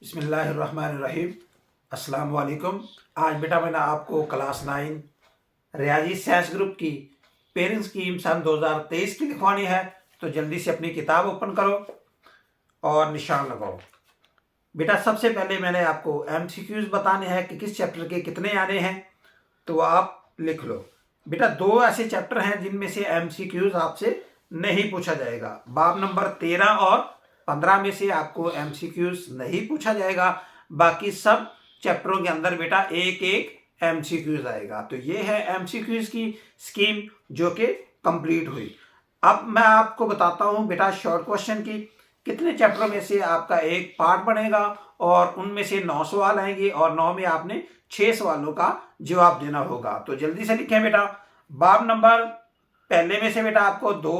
बिस्मिल्लाहिर्रहमानिर्रहीम। अस्सलाम वालेकुम। आज बेटा मैंने आपको क्लास 9 रियाजी साइंस ग्रुप की पेरेंट्स स्कीम सन 2023 की लिखवानी है। तो जल्दी से अपनी किताब ओपन करो और निशान लगाओ। बेटा सबसे पहले मैंने आपको MCQs बताने हैं कि किस चैप्टर के कितने आने हैं, तो आप लिख लो। बेटा दो ऐसे चैप्टर हैं जिनमें से MCQs आपसे नहीं पूछा जाएगा। बाब नंबर 13 और 15 में से आपको MCQs नहीं पूछा जाएगा। बाकी सब चैप्टरों के अंदर बेटा एक एक MCQs आएगा। तो ये है MCQs की स्कीम जो कि कंप्लीट हुई। अब मैं आपको बताता हूं बेटा शॉर्ट क्वेश्चन की कितने चैप्टरों में से आपका एक पार्ट बनेगा और उनमें से 9 सवाल आएंगे और 9 में आपने 6 सवालों का जवाब देना होगा। तो जल्दी से लिखें बेटा। बाब नंबर पहले में से बेटा आपको 2,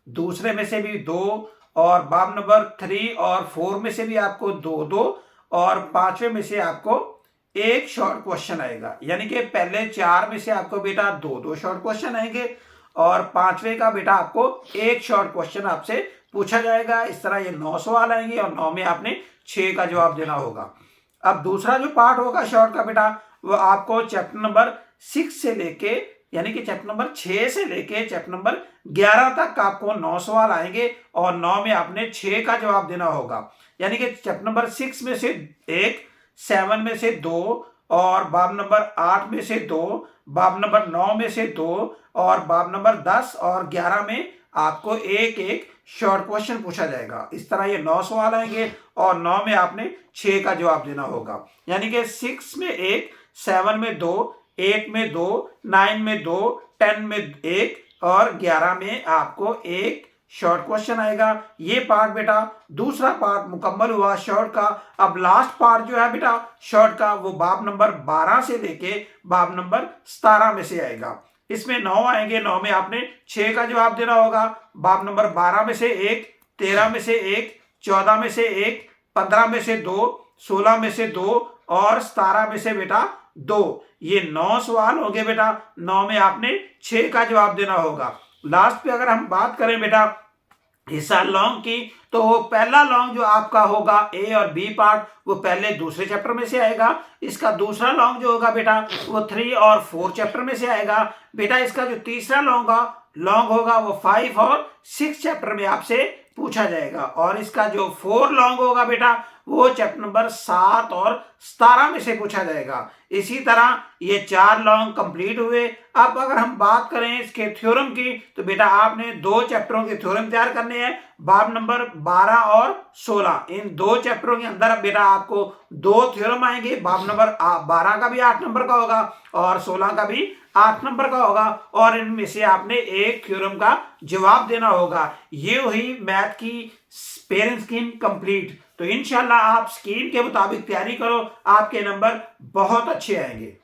दूसरे में से भी 2 और बाब नंबर 3 और 4 में से भी आपको 2-2 और 5वें में से आपको एक शॉर्ट क्वेश्चन आएगा। यानी कि पहले 4 में से आपको बेटा 2-2 शॉर्ट क्वेश्चन आएंगे और 5वें का बेटा आपको एक शॉर्ट क्वेश्चन आपसे पूछा जाएगा। इस तरह ये 9 सवाल आएंगे और 9 में आपने 6 का जवाब देना होगा। अब दूसरा जो पार्ट होगा शॉर्ट का बेटा वो आपको चैप्टर नंबर 6 से लेके यानी कि चैप्टर नंबर 6 से लेके चैप्टर नंबर 11 तक आपको 9 सवाल आएंगे और 9 में आपने 6 का जवाब देना होगा। यानी कि चैप्टर नंबर 6 में से 1, 7 में से 2 और बाब नंबर 8 में से 2, बाब नंबर 9 में से 2 और बाब नंबर 10 और 11 में आपको एक एक शॉर्ट क्वेश्चन पूछा जाएगा। इस तरह ये 9 सवाल आएंगे और 9 में आपने 6 का जवाब देना होगा। यानी कि 6 में 1, 7 में 2, 8 में 2, 9 में 2, 10 में 1 और 11 में आपको एक शॉर्ट क्वेश्चन आएगा। ये पार्ट बेटा दूसरा पार्ट मुकम्मल हुआ शॉर्ट का। अब लास्ट पार्ट जो है बेटा शॉर्ट का वो बाब नंबर 12 से लेके बाब नंबर 17 में से आएगा। इसमें 9 आएंगे, 9 में आपने 6 का जवाब देना होगा। बाब नंबर 12 में से 1, 13 में से 1, 14 में से 1, 15 में से 2, 16 में से 2 और 17 में से बेटा 2। ये 9 सवाल होंगे बेटा। 9 में आपने 6 का जवाब देना होगा। लास्ट पे अगर हम बात करें बेटा हिस्सा लॉन्ग की, तो वो पहला लॉन्ग जो आपका होगा ए और बी पार्ट वो पहले दूसरे चैप्टर में से आएगा। इसका दूसरा लॉन्ग जो होगा बेटा वो 3 और 4 चैप्टर में से आएगा। बेटा इसका जो तीसरा लॉन्ग होगा वो 5 और 6 चैप्टर में आपसे पूछा जाएगा। और इसका जो 4 लॉन्ग होगा बेटा वो चैप्टर नंबर 7 और 17 में से पूछा जाएगा। इसी तरह ये 4 लॉन्ग कंप्लीट हुए। अब अगर हम बात करें इसके थ्योरम की, तो बेटा आपने 2 चैप्टरों के थ्योरम तैयार करने हैं, बाब नंबर 12 और 16। इन 2 चैप्टरों के अंदर बेटा आपको 2 थ्योरम आएंगे। बाब नंबर 12 का भी 8 नंबर का होगा और 16 का भी 8 नंबर का होगा और इनमें से आपने एक थ्योरम का जवाब देना होगा। ये हुई मैथ की पेरेंट स्कीम कंप्लीट। तो इंशाल्लाह आप स्कीम के मुताबिक तैयारी करो, आपके नंबर बहुत अच्छे आएंगे।